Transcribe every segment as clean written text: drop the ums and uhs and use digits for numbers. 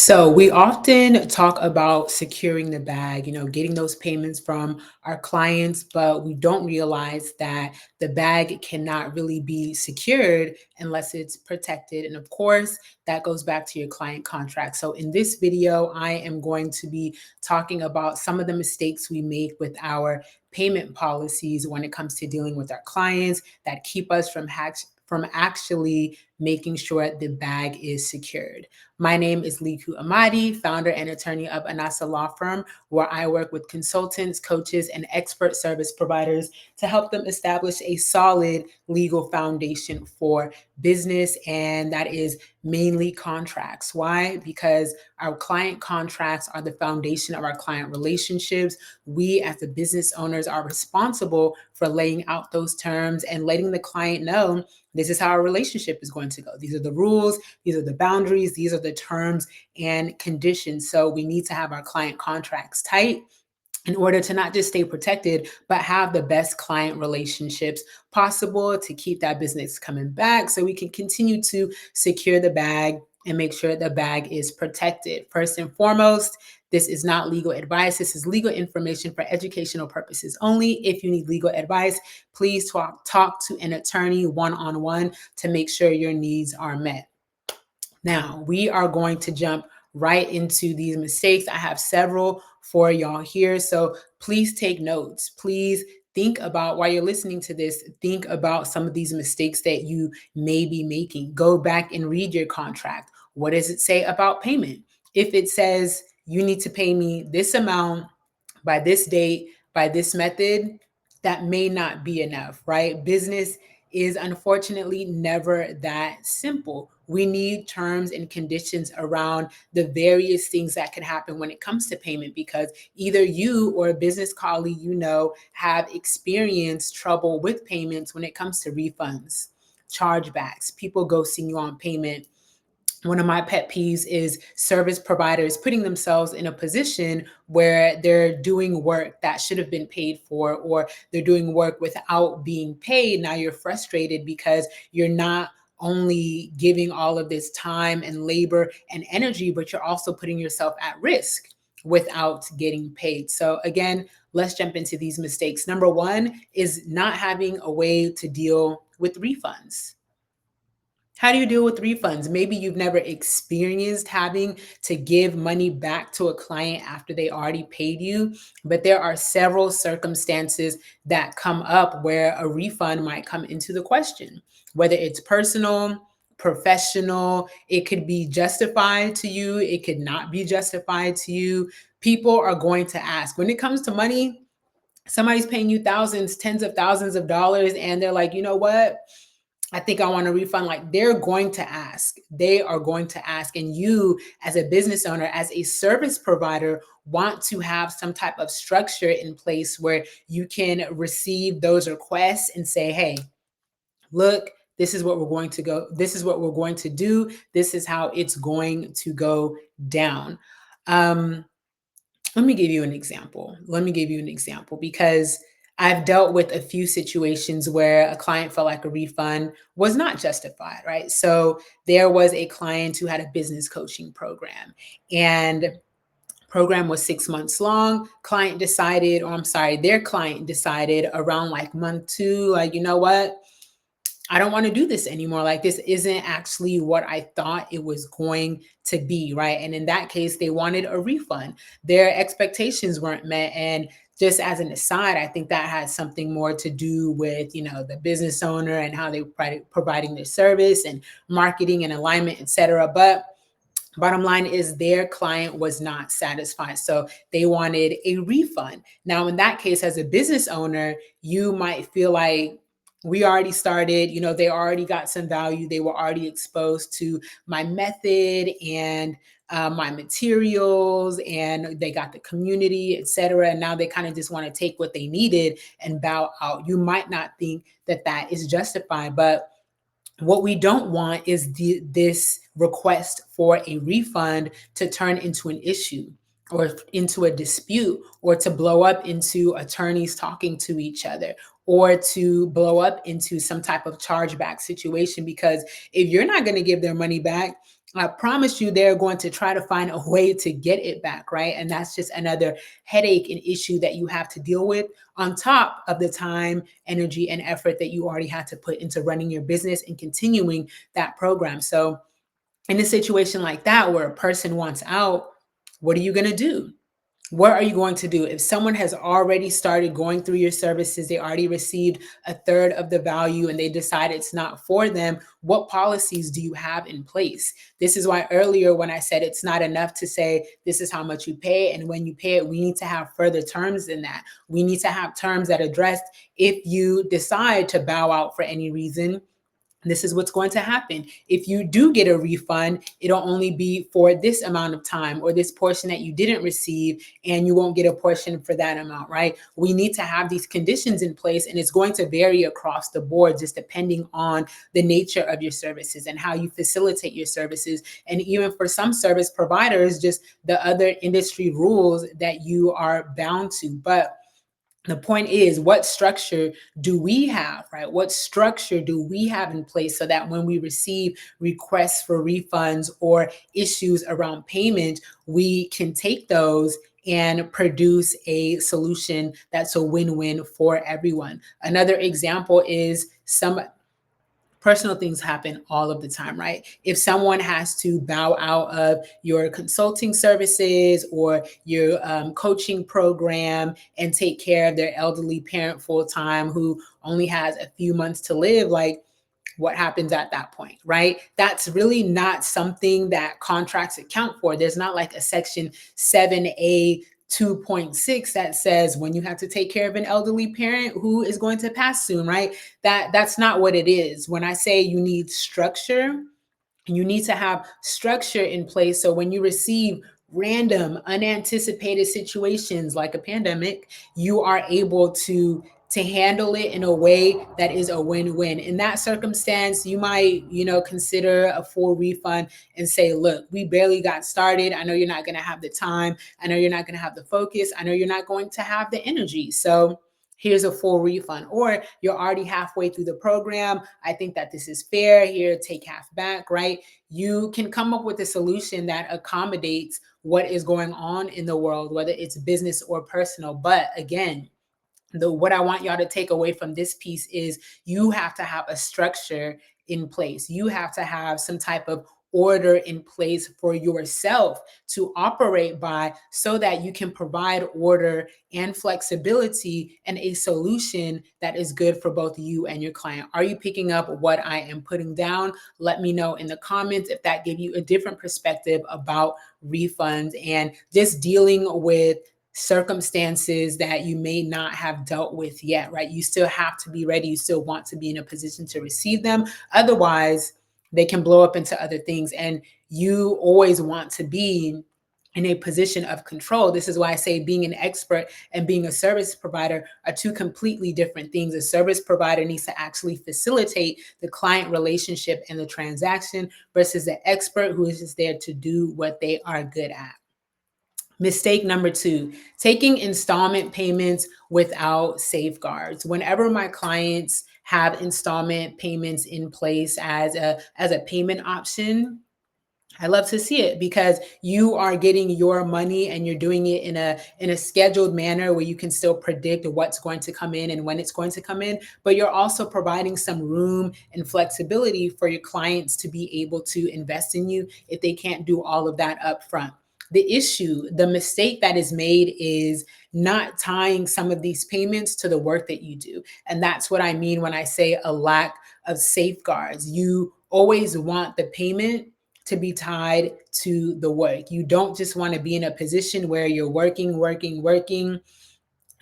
So we often talk about securing the bag, getting those payments from our clients, but we don't realize that the bag cannot really be secured unless it's protected. And of course, that goes back to your client contract. So in this video, I am going to be talking about some of the mistakes we make with our payment policies when it comes to dealing with our clients that keep us from actually making sure the bag is secured. My name is Liku Amadi, founder and attorney of Anasa Law Firm, where I work with consultants, coaches, and expert service providers to help them establish a solid legal foundation for business, and that is mainly contracts. Why? Because our client contracts are the foundation of our client relationships. We, as the business owners, are responsible for laying out those terms and letting the client know this is how our relationship is going to go. These are the rules, these are the boundaries, these are the terms and conditions. So we need to have our client contracts tight in order to not just stay protected, but have the best client relationships possible to keep that business coming back so we can continue to secure the bag and make sure the bag is protected. First and foremost, this is not legal advice. This is legal information for educational purposes only. If you need legal advice, please talk to an attorney one-on-one to make sure your needs are met. Now, we are going to jump right into these mistakes. I have several for y'all here. So please take notes. Please think about, while you're listening to this, think about some of these mistakes that you may be making. Go back and read your contract. What does it say about payment? If it says you need to pay me this amount by this date, by this method, that may not be enough, right? Business is unfortunately never that simple. We need terms and conditions around the various things that can happen when it comes to payment, because either you or a business colleague have experienced trouble with payments when it comes to refunds, chargebacks, people ghosting you on payment. One of my pet peeves is service providers putting themselves in a position where they're doing work that should have been paid for, or they're doing work without being paid. Now you're frustrated because you're not only giving all of this time and labor and energy, but you're also putting yourself at risk without getting paid. So again, let's jump into these mistakes. Number one is not having a way to deal with refunds. How do you deal with refunds? Maybe you've never experienced having to give money back to a client after they already paid you, but there are several circumstances that come up where a refund might come into the question, whether it's personal, professional, it could be justified to you, it could not be justified to you. People are going to ask. When it comes to money, somebody's paying you thousands, tens of thousands of dollars, and they're like, you know what? I think I want a refund. Like, they're going to ask. They are going to ask. And you, as a business owner, as a service provider, want to have some type of structure in place where you can receive those requests and say, hey, look, this is what we're going to go. This is what we're going to do. This is how it's going to go down. Let me give you an example. Because I've dealt with a few situations where a client felt like a refund was not justified, right? So there was a client who had a business coaching program, and program was 6 months long. Their client decided around like month 2, like, you know what? I don't want to do this anymore. Like, this isn't actually what I thought it was going to be, right? And in that case, they wanted a refund. Their expectations weren't met. And just as an aside, I think that had something more to do with, the business owner and how they were providing their service and marketing and alignment, et cetera. But bottom line is their client was not satisfied. So they wanted a refund. Now, in that case, as a business owner, you might feel like, we already started, they already got some value. They were already exposed to my method and my materials, and they got the community, et cetera. And now they kind of just want to take what they needed and bow out. You might not think that that is justified, but what we don't want is this request for a refund to turn into an issue or into a dispute, or to blow up into attorneys talking to each other, or to blow up into some type of chargeback situation. Because if you're not going to give their money back, I promise you they're going to try to find a way to get it back, right? And that's just another headache and issue that you have to deal with on top of the time, energy, and effort that you already had to put into running your business and continuing that program. So, in a situation like that where a person wants out, what are you going to do? What are you going to do? If someone has already started going through your services, they already received a third of the value and they decide it's not for them, what policies do you have in place? This is why earlier when I said it's not enough to say this is how much you pay, and when you pay it, we need to have further terms than that. We need to have terms that address if you decide to bow out for any reason, this is what's going to happen. If you do get a refund, it'll only be for this amount of time or this portion that you didn't receive, and you won't get a portion for that amount, right? We need to have these conditions in place, and it's going to vary across the board just depending on the nature of your services and how you facilitate your services. And even for some service providers, just the other industry rules that you are bound to. But the point is, what structure do we have, right? What structure do we have in place so that when we receive requests for refunds or issues around payment, we can take those and produce a solution that's a win-win for everyone. Another example is some personal things happen all of the time, right? If someone has to bow out of your consulting services or your coaching program and take care of their elderly parent full time who only has a few months to live, like, what happens at that point, right? That's really not something that contracts account for. There's not like a section 7A 2.6 that says when you have to take care of an elderly parent who is going to pass soon, right? That's not what it is. When I say you need structure, you need to have structure in place so when you receive random unanticipated situations like a pandemic, you are able to handle it in a way that is a win-win. In that circumstance, you might, consider a full refund and say, look, we barely got started. I know you're not going to have the time. I know you're not going to have the focus. I know you're not going to have the energy. So here's a full refund. Or you're already halfway through the program. I think that this is fair. Here, take half back, right? You can come up with a solution that accommodates what is going on in the world, whether it's business or personal. But again, what I want y'all to take away from this piece is you have to have a structure in place. You have to have some type of order in place for yourself to operate by so that you can provide order and flexibility and a solution that is good for both you and your client. Are you picking up what I am putting down? Let me know in the comments if that gave you a different perspective about refunds and just dealing with circumstances that you may not have dealt with yet, right? You still have to be ready. You still want to be in a position to receive them. Otherwise, they can blow up into other things. And you always want to be in a position of control. This is why I say being an expert and being a service provider are two completely different things. A service provider needs to actually facilitate the client relationship and the transaction versus the expert who is just there to do what they are good at. Mistake number 2, taking installment payments without safeguards. Whenever my clients have installment payments in place as a payment option, I love to see it because you are getting your money and you're doing it in a scheduled manner where you can still predict what's going to come in and when it's going to come in, but you're also providing some room and flexibility for your clients to be able to invest in you if they can't do all of that up front. The mistake that is made is not tying some of these payments to the work that you do. And that's what I mean when I say a lack of safeguards. You always want the payment to be tied to the work. You don't just want to be in a position where you're working.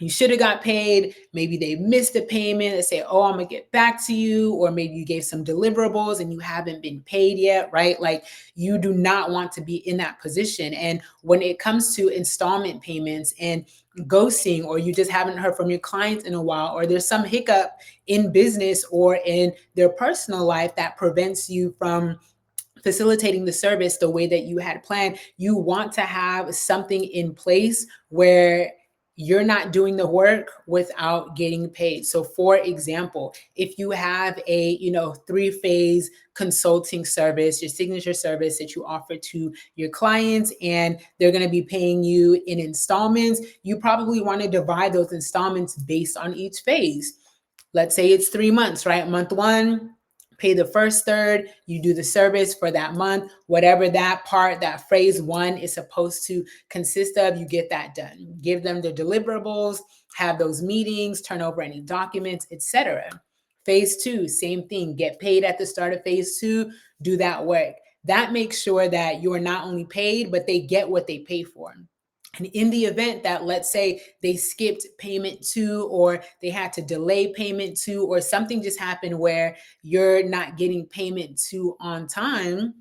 You should have got paid. Maybe they missed the payment. They say, oh, I'm going to get back to you. Or maybe you gave some deliverables and you haven't been paid yet, right? Like, you do not want to be in that position. And when it comes to installment payments and ghosting, or you just haven't heard from your clients in a while, or there's some hiccup in business or in their personal life that prevents you from facilitating the service the way that you had planned, you want to have something in place where you're not doing the work without getting paid. So for example, if you have a, three-phase consulting service, your signature service that you offer to your clients, and they're going to be paying you in installments, you probably want to divide those installments based on each phase. Let's say it's 3 months, right? Month one, pay the first third, you do the service for that month, whatever that part, that phase one is supposed to consist of, you get that done. Give them the deliverables, have those meetings, turn over any documents, etc. Phase two, same thing, get paid at the start of phase two, do that work. That makes sure that you're not only paid, but they get what they pay for. And in the event that, let's say, they skipped payment two, or they had to delay payment two, or something just happened where you're not getting payment two on time,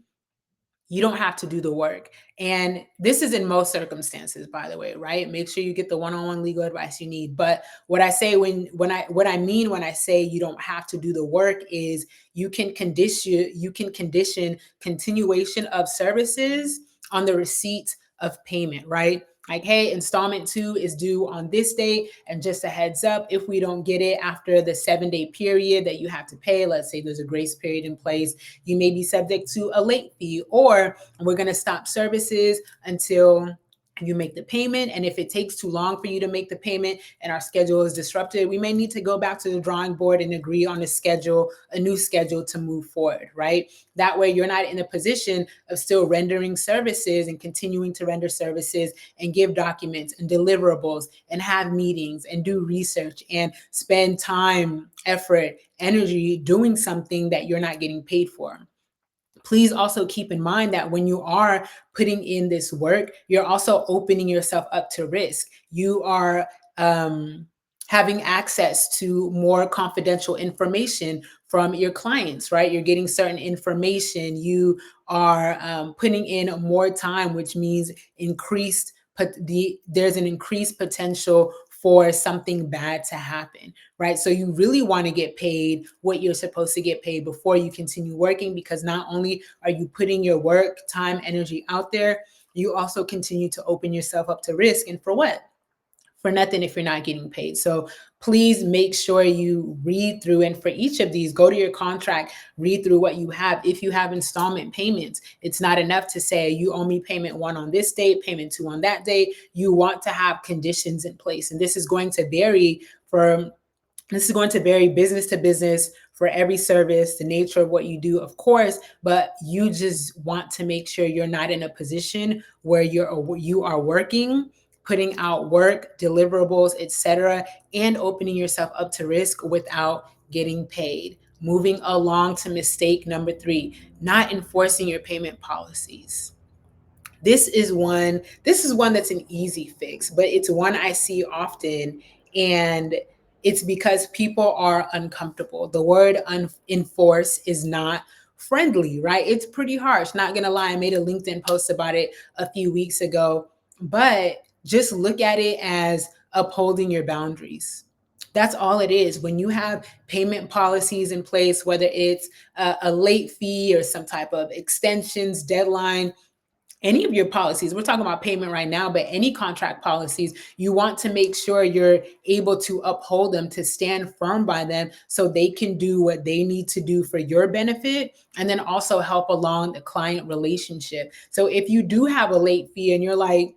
you don't have to do the work. And this is in most circumstances, by the way, right? Make sure you get the one-on-one legal advice you need. But what I say what I mean when I say you don't have to do the work is you can condition continuation of services on the receipt of payment, right? Like, hey, installment two is due on this date. And just a heads up, if we don't get it after the 7-day period that you have to pay, let's say there's a grace period in place, you may be subject to a late fee, or we're going to stop services until you make the payment. And if it takes too long for you to make the payment and our schedule is disrupted, we may need to go back to the drawing board and agree on a new schedule to move forward, right? That way you're not in a position of still rendering services and continuing to render services and give documents and deliverables and have meetings and do research and spend time, effort, energy doing something that you're not getting paid for. Please also keep in mind that when you are putting in this work, you're also opening yourself up to risk. You are having access to more confidential information from your clients, right? You're getting certain information. You are putting in more time, which means there's an increased potential for something bad to happen, right? So you really want to get paid what you're supposed to get paid before you continue working, because not only are you putting your work, time, energy out there, you also continue to open yourself up to risk. And for what? For nothing if you're not getting paid. So please make sure you read through, and for each of these, go to your contract, read through what you have. If you have installment payments, it's not enough to say you owe me payment one on this date, payment two on that date. You want to have conditions in place. And this is going to vary business to business for every service, the nature of what you do, of course, but you just want to make sure you're not in a position where you are working, putting out work, deliverables, etc., and opening yourself up to risk without getting paid. Moving along to mistake number 3, not enforcing your payment policies. This is one that's an easy fix, but it's one I see often, and it's because people are uncomfortable. The word enforce is not friendly, right? It's pretty harsh. Not gonna lie, I made a LinkedIn post about it a few weeks ago, but just look at it as upholding your boundaries. That's all it is. When you have payment policies in place, whether it's a late fee or some type of extensions, deadline, any of your policies, we're talking about payment right now, but any contract policies, you want to make sure you're able to uphold them, to stand firm by them, so they can do what they need to do for your benefit, and then also help along the client relationship. So if you do have a late fee and you're like,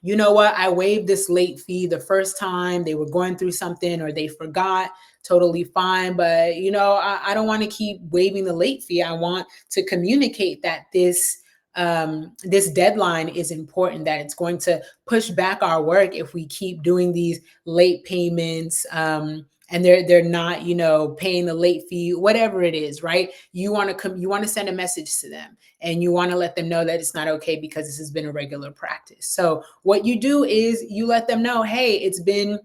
you know what, I waived this late fee the first time they were going through something or they forgot, totally fine. But, I don't want to keep waiving the late fee. I want to communicate that this deadline is important, that it's going to push back our work if we keep doing these late payments, and they're not, paying the late fee, whatever it is, right? You want to send a message to them, and you want to let them know that it's not okay because this has been a regular practice. So what you do is you let them know, hey, it's been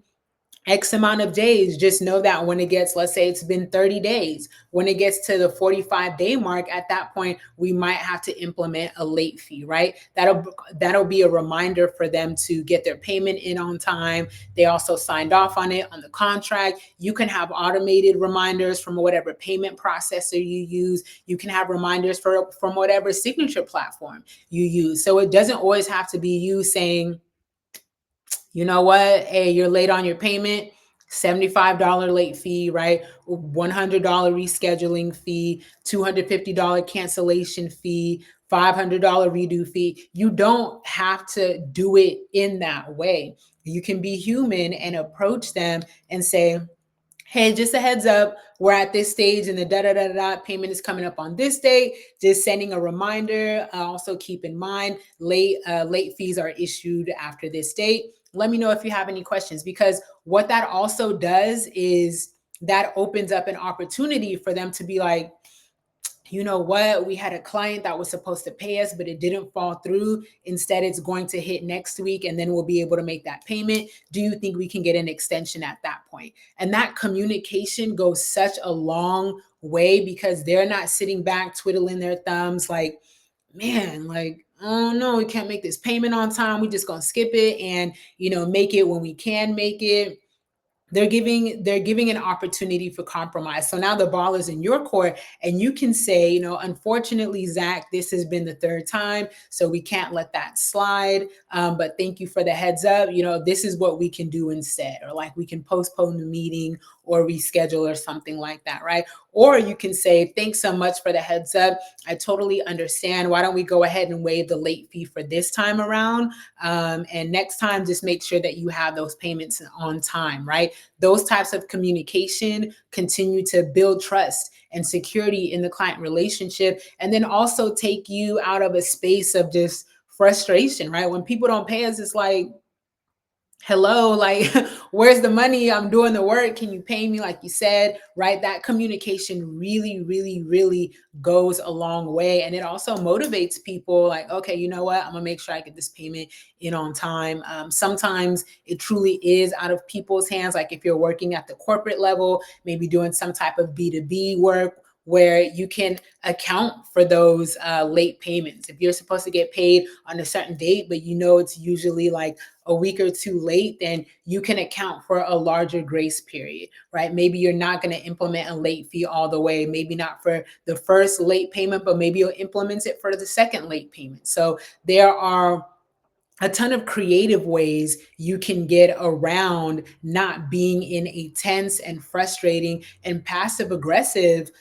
X amount of days. Just know that when it gets, let's say it's been 30 days, when it gets to the 45-day mark, at that point, we might have to implement a late fee, right? That'll be a reminder for them to get their payment in on time. They also signed off on it on the contract. You can have automated reminders from whatever payment processor you use. You can have reminders from whatever signature platform you use. So it doesn't always have to be you saying, You know what? Hey, you're late on your payment. $75 late fee, right? $100 rescheduling fee, $250 cancellation fee, $500 redo fee. You don't have to do it in that way. You can be human and approach them and say, hey, just a heads up, we're at this stage and the da da da da payment is coming up on this date. Just sending a reminder. Also keep in mind, late fees are issued after this date. Let me know if you have any questions, because what that also does is that opens up an opportunity for them to be like, you know what, we had a client that was supposed to pay us, but it didn't fall through. Instead, it's going to hit next week and then we'll be able to make that payment. Do you think we can get an extension at that point? And that communication goes such a long way, because they're not sitting back twiddling their thumbs like, man, like, oh no, we can't make this payment on time. We just gonna skip it and, make it when we can make it. They're giving an opportunity for compromise. So now the ball is in your court, and you can say, unfortunately, Zach, this has been the third time, so we can't let that slide. But thank you for the heads up. This is what we can do instead, or like we can postpone the meeting or reschedule or something like that, right? Or you can say, thanks so much for the heads up. I totally understand. Why don't we go ahead and waive the late fee for this time around? And next time, just make sure that you have those payments on time, right? Those types of communication continue to build trust and security in the client relationship, and then also take you out of a space of just frustration, right? When people don't pay us, it's like, hello, like, where's the money? I'm doing the work. Can you pay me? Like you said, right? That communication really, really, really goes a long way. And it also motivates people like, okay, you know what? I'm gonna make sure I get this payment in on time. Sometimes it truly is out of people's hands. Like if you're working at the corporate level, maybe doing some type of B2B work, where you can account for those late payments. If you're supposed to get paid on a certain date, but it's usually like a week or two late, then you can account for a larger grace period, right? Maybe you're not going to implement a late fee all the way, maybe not for the first late payment, but maybe you'll implement it for the second late payment. So there are a ton of creative ways you can get around not being in a tense and frustrating and passive aggressive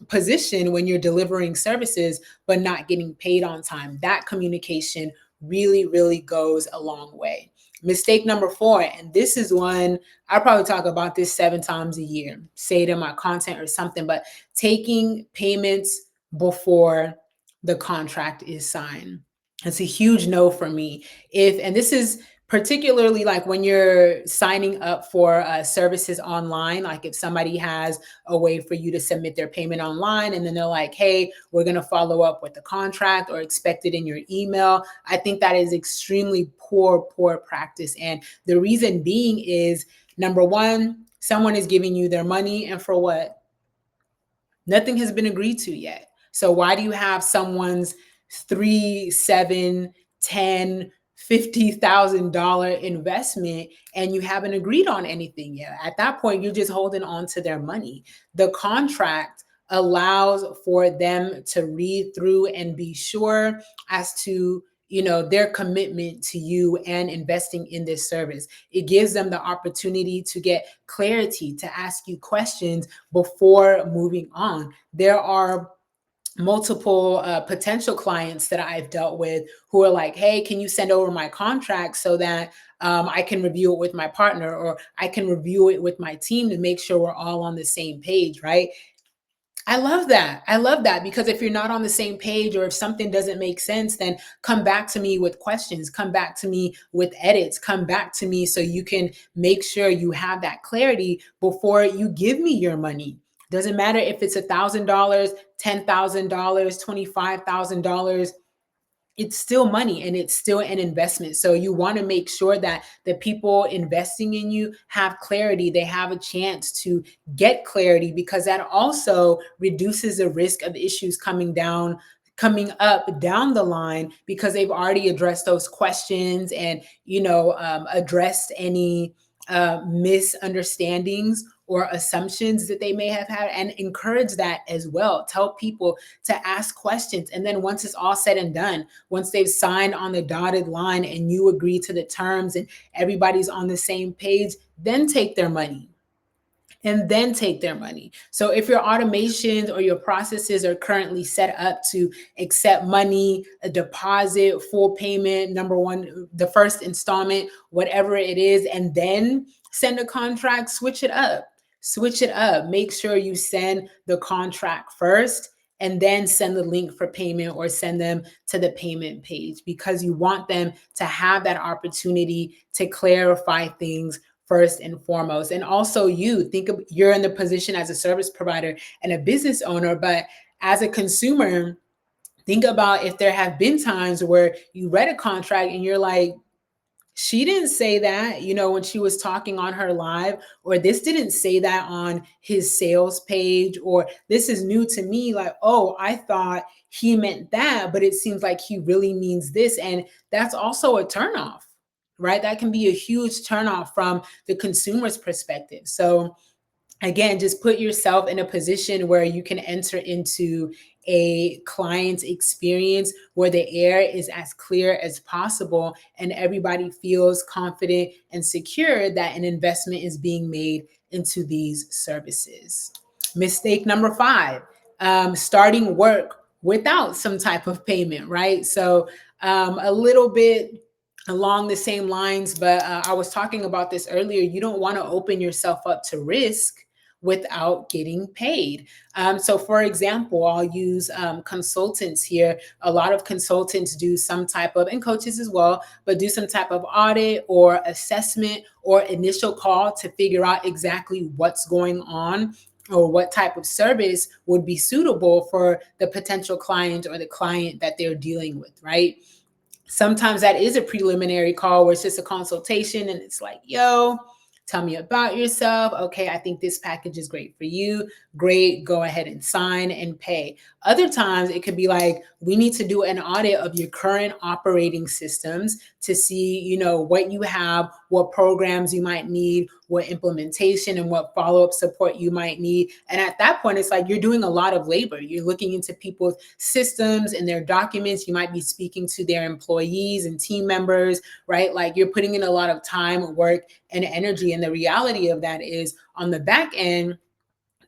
position when you're delivering services but not getting paid on time. That communication really, really goes a long way. Mistake number 4, and this is one I probably talk about this 7 times a year, say it in my content or something, but taking payments before the contract is signed. It's a huge no for me. And this is particularly like when you're signing up for services online, like if somebody has a way for you to submit their payment online and then they're like, hey, we're going to follow up with the contract or expect it in your email. I think that is extremely poor practice. And the reason being is, number one, someone is giving you their money, and for what? Nothing has been agreed to yet. So why do you have someone's 3, 7, 10, $50,000 investment and you haven't agreed on anything yet? At that point, you're just holding on to their money. The contract allows for them to read through and be sure as to their commitment to you and investing in this service. It gives them the opportunity to get clarity, to ask you questions before moving on. There are multiple potential clients that I've dealt with who are like, hey, can you send over my contract so that I can review it with my partner, or I can review it with my team to make sure we're all on the same page, right? I love that. I love that, because if you're not on the same page or if something doesn't make sense, then come back to me with questions, come back to me with edits, come back to me so you can make sure you have that clarity before you give me your money. Doesn't matter if it's $1,000, $10,000, $25,000. It's still money and it's still an investment. So you want to make sure that the people investing in you have clarity. They have a chance to get clarity, because that also reduces the risk of issues coming up down the line, because they've already addressed those questions and addressed any misunderstandings or assumptions that they may have had, and encourage that as well. Tell people to ask questions. And then once it's all said and done, once they've signed on the dotted line and you agree to the terms and everybody's on the same page, then take their money and then take their money. So if your automations or your processes are currently set up to accept money, a deposit, full payment, number one, the first installment, whatever it is, and then send a contract, switch it up. Switch it up. Make sure you send the contract first and then send the link for payment or send them to the payment page, because you want them to have that opportunity to clarify things first and foremost. And also, you think of, you're in the position as a service provider and a business owner, but as a consumer, think about if there have been times where you read a contract and you're like, she didn't say that, when she was talking on her live, or this didn't say that on his sales page, or this is new to me. Like, oh, I thought he meant that, but it seems like he really means this. And that's also a turnoff, right? That can be a huge turnoff from the consumer's perspective. So again, just put yourself in a position where you can enter into a client's experience where the air is as clear as possible and everybody feels confident and secure that an investment is being made into these services. Mistake number 5, starting work without some type of payment, right? So a little bit along the same lines, but I was talking about this earlier. You don't want to open yourself up to risk without getting paid. So, for example, I'll use consultants here. A lot of consultants do some type of, and coaches as well, but do some type of audit or assessment or initial call to figure out exactly what's going on or what type of service would be suitable for the potential client or the client that they're dealing with, right? Sometimes that is a preliminary call where it's just a consultation and it's like, yo, tell me about yourself. Okay, I think this package is great for you. Great, go ahead and sign and pay. Other times it could be like, we need to do an audit of your current operating systems to see, what you have, what programs you might need, what implementation and what follow-up support you might need. And at that point, it's like you're doing a lot of labor. You're looking into people's systems and their documents. You might be speaking to their employees and team members, right? Like you're putting in a lot of time, work, and energy. And the reality of that is on the back end,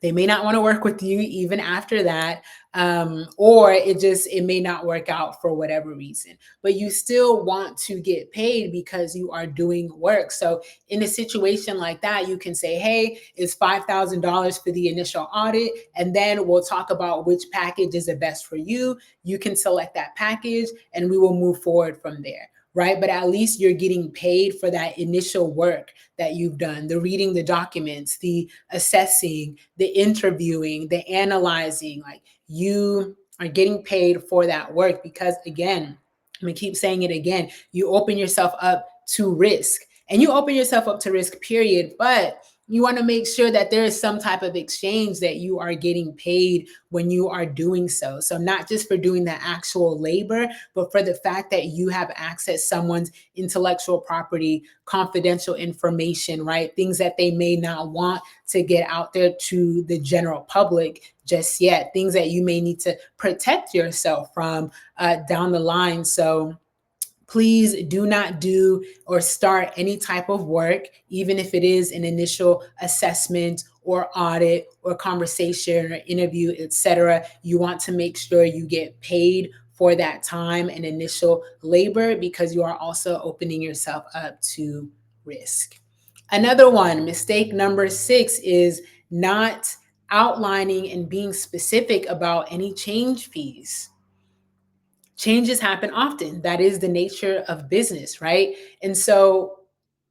they may not want to work with you even after that, or it may not work out for whatever reason. But you still want to get paid because you are doing work. So in a situation like that, you can say, hey, it's $5,000 for the initial audit, and then we'll talk about which package is the best for you. You can select that package, and we will move forward from there. Right? But at least you're getting paid for that initial work that you've done, the reading the documents, the assessing, the interviewing, the analyzing. Like you are getting paid for that work because, again, I'm gonna keep saying it again, you open yourself up to risk, and you open yourself up to risk, period. But you want to make sure that there is some type of exchange that you are getting paid when you are doing so. So not just for doing the actual labor, but for the fact that you have access someone's intellectual property, confidential information, right? Things that they may not want to get out there to the general public just yet, things that you may need to protect yourself from down the line. So please do not do or start any type of work, even if it is an initial assessment or audit or conversation or interview, etc. You want to make sure you get paid for that time and initial labor, because you are also opening yourself up to risk. Another one, mistake number 6, is not outlining and being specific about any change fees. Changes happen often. That is the nature of business, right? And so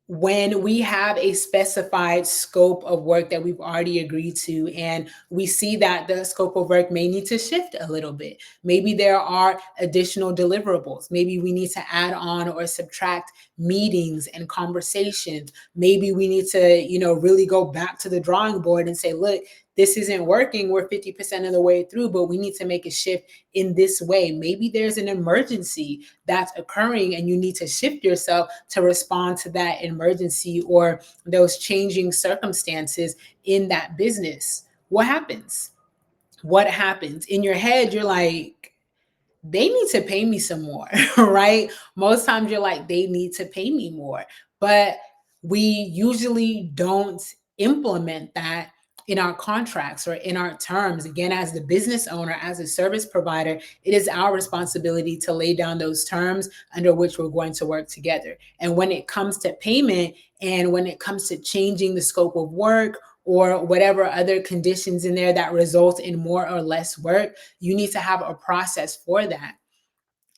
when we have a specified scope of work that we've already agreed to, and we see that the scope of work may need to shift a little bit, maybe there are additional deliverables, maybe we need to add on or subtract meetings and conversations, maybe we need to really go back to the drawing board and say, look, this isn't working. We're 50% of the way through, but we need to make a shift in this way. Maybe there's an emergency that's occurring and you need to shift yourself to respond to that emergency or those changing circumstances in that business. What happens? What happens? In your head, you're like, they need to pay me some more, right? Most times you're like, they need to pay me more. But we usually don't implement that in our contracts or in our terms. Again, as the business owner, as a service provider, it is our responsibility to lay down those terms under which we're going to work together. And when it comes to payment and when it comes to changing the scope of work or whatever other conditions in there that result in more or less work, you need to have a process for that.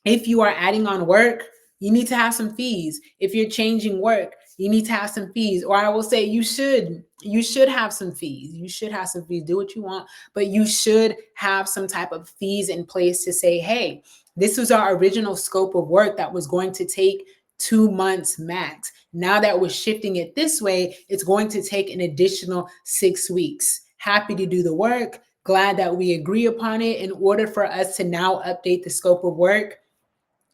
If you are adding on work, you need to have some fees. If you're changing work, you need to have some fees. Or I will say you should have some fees. You should have some fees. Do what you want, but you should have some type of fees in place to say, hey, this was our original scope of work that was going to take 2 months max. Now that we're shifting it this way, it's going to take an additional 6 weeks. Happy to do the work. Glad that we agree upon it. In order for us to now update the scope of work,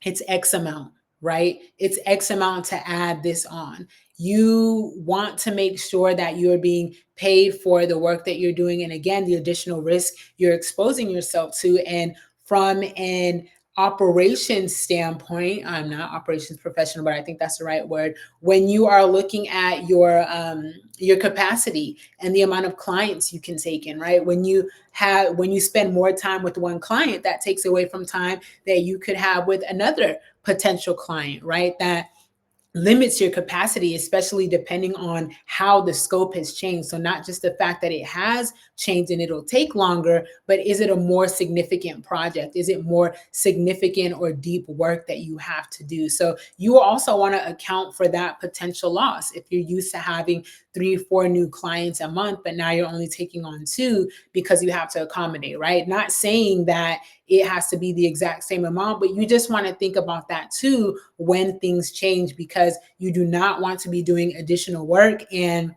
it's X amount, right? It's X amount to add this on. You want to make sure that you're being paid for the work that you're doing. And again, the additional risk you're exposing yourself to. And from an operations standpoint, I'm not operations professional, but I think that's the right word. When you are looking at your capacity and the amount of clients you can take in, right? When you spend more time with one client, that takes away from time that you could have with another potential client, right? That limits your capacity, especially depending on how the scope has changed. So not just the fact that it has changed and it'll take longer, but is it a more significant project? Is it more significant or deep work that you have to do? So you also want to account for that potential loss. If you're used to having 3 or 4 new clients a month, but now you're only taking on 2 because you have to accommodate, right? Not saying that it has to be the exact same amount, but you just want to think about that too when things change, because you do not want to be doing additional work and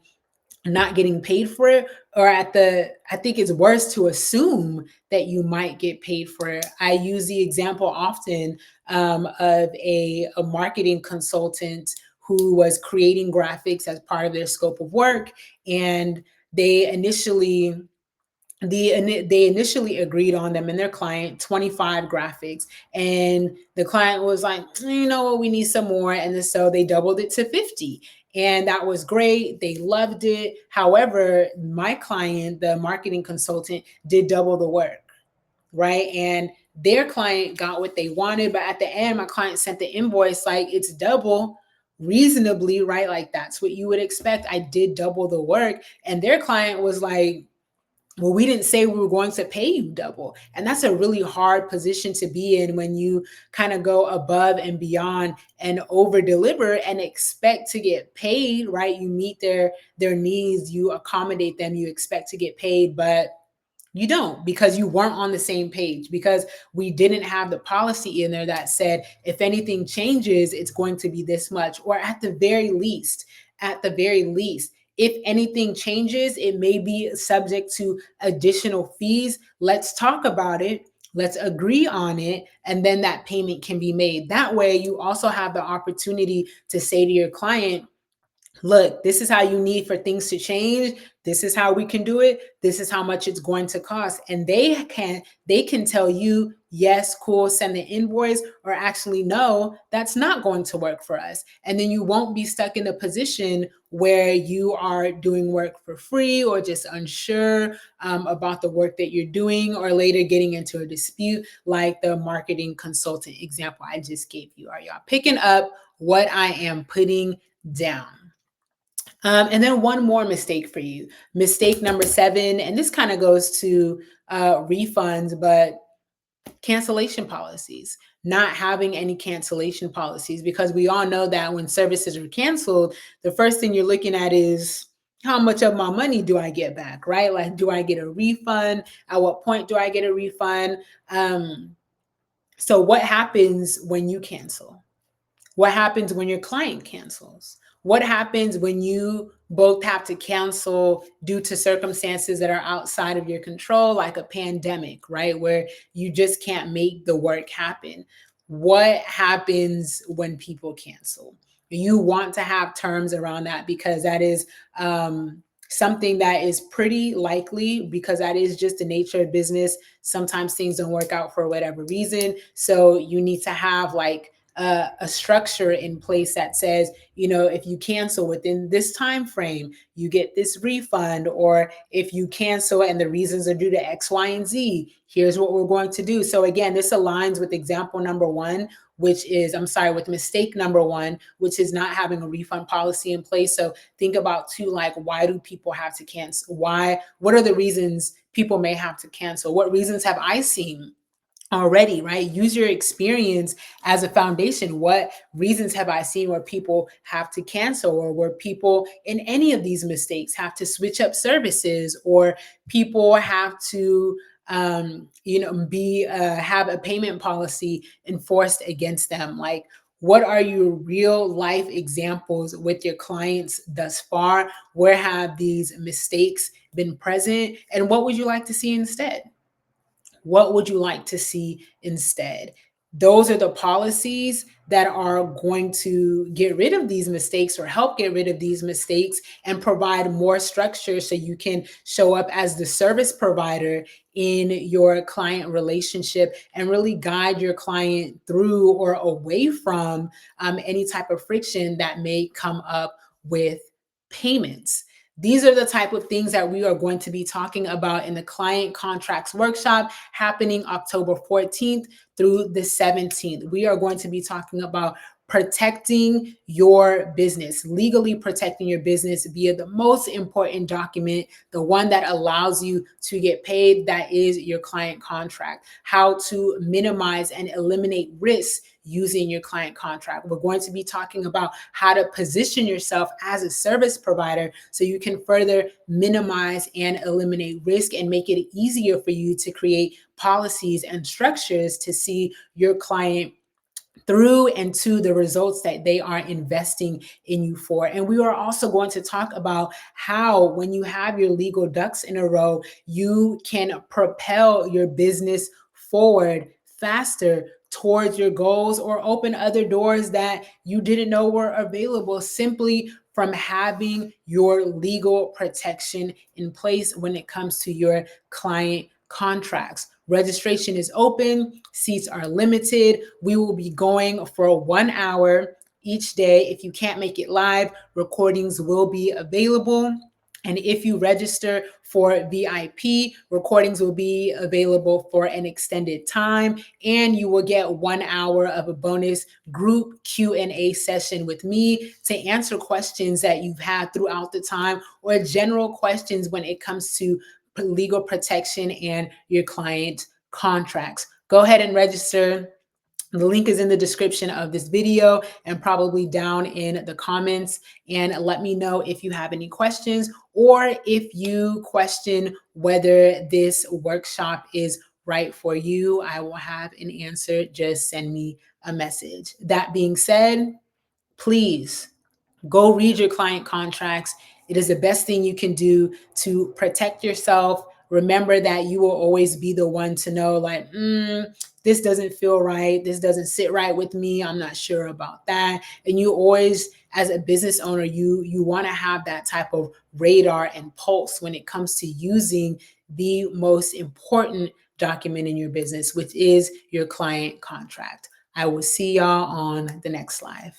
not getting paid for it. Or I think it's worse to assume that you might get paid for it. I use the example often of a marketing consultant who was creating graphics as part of their scope of work. And they initially they initially agreed on them and their client 25 graphics, and the client was like, you know what, we need some more, and then so they doubled it to 50, and that was great. They loved it. However, my client, the marketing consultant, did double the work, right? And their client got what they wanted, but at the end my client sent the invoice like it's double, reasonably, right? Like that's what you would expect. I did double the work. And their client was like, well, we didn't say we were going to pay you double. And that's a really hard position to be in when you kind of go above and beyond and over deliver and expect to get paid, right? You meet their needs, you accommodate them, you expect to get paid, but you don't, because you weren't on the same page, because we didn't have the policy in there that said if anything changes, it's going to be this much, or at the very least, if anything changes, it may be subject to additional fees. Let's talk about it. Let's agree on it. And then that payment can be made. That way, you also have the opportunity to say to your client, look, this is how you need for things to change. This is how we can do it. This is how much it's going to cost. And they can tell you, yes, cool, send the invoice, or actually, no, that's not going to work for us. And then you won't be stuck in a position where you are doing work for free or just unsure about the work that you're doing, or later getting into a dispute like the marketing consultant example I just gave you. Are y'all picking up what I am putting down? And then one more mistake for you. Mistake number 7, and this kind of goes to refunds, but cancellation policies. Not having any cancellation policies, because we all know that when services are canceled, the first thing you're looking at is how much of my money do I get back, right? Like, do I get a refund? At what point do I get a refund? So what happens when you cancel? What happens when your client cancels? What happens when you both have to cancel due to circumstances that are outside of your control, like a pandemic, right? Where you just can't make the work happen. What happens when people cancel? You want to have terms around that, because that is something that is pretty likely, because that is just the nature of business. Sometimes things don't work out for whatever reason. So you need to have like a structure in place that says, if you cancel within this time frame, you get this refund. Or if you cancel and the reasons are due to X, Y, and Z, here's what we're going to do. So again, this aligns with example number one, which is, I'm sorry, with mistake number one, which is not having a refund policy in place. So think about too, like, why do people have to cancel? What are the reasons people may have to cancel? What reasons have I seen already, right? Use your experience as a foundation. What reasons have I seen where people have to cancel, or where people in any of these mistakes have to switch up services, or people have to be have a payment policy enforced against them? Like, what are your real life examples with your clients thus far? Where have these mistakes been present, and what would you like to see instead? What would you like to see instead? Those are the policies that are going to get rid of these mistakes, or help get rid of these mistakes, and provide more structure so you can show up as the service provider in your client relationship, and really guide your client through or away from any type of friction that may come up with payments. These are the type of things that we are going to be talking about in the client contracts workshop, happening October 14th through the 17th. We are going to be talking about protecting your business, legally protecting your business via the most important document, the one that allows you to get paid, that is your client contract. How to minimize and eliminate risks using your client contract. We're going to be talking about how to position yourself as a service provider so you can further minimize and eliminate risk, and make it easier for you to create policies and structures to see your client through and to the results that they are investing in you for. And we are also going to talk about how, when you have your legal ducks in a row, you can propel your business forward faster towards your goals, or open other doors that you didn't know were available, simply from having your legal protection in place when it comes to your client contracts. Registration is open, seats are limited. We will be going for 1 hour each day. If you can't make it live, recordings will be available. And if you register for VIP, recordings will be available for an extended time, and you will get 1 hour of a bonus group Q&A session with me to answer questions that you've had throughout the time, or general questions when it comes to legal protection and your client contracts. Go ahead and register. The link is in the description of this video, and probably down in the comments. And let me know if you have any questions, or if you question whether this workshop is right for you. I will have an answer. Just send me a message. That being said, please go read your client contracts. It is the best thing you can do to protect yourself. Remember that you will always be the one to know, like, this doesn't feel right. This doesn't sit right with me. I'm not sure about that. And you always, as a business owner, you want to have that type of radar and pulse when it comes to using the most important document in your business, which is your client contract. I will see y'all on the next live.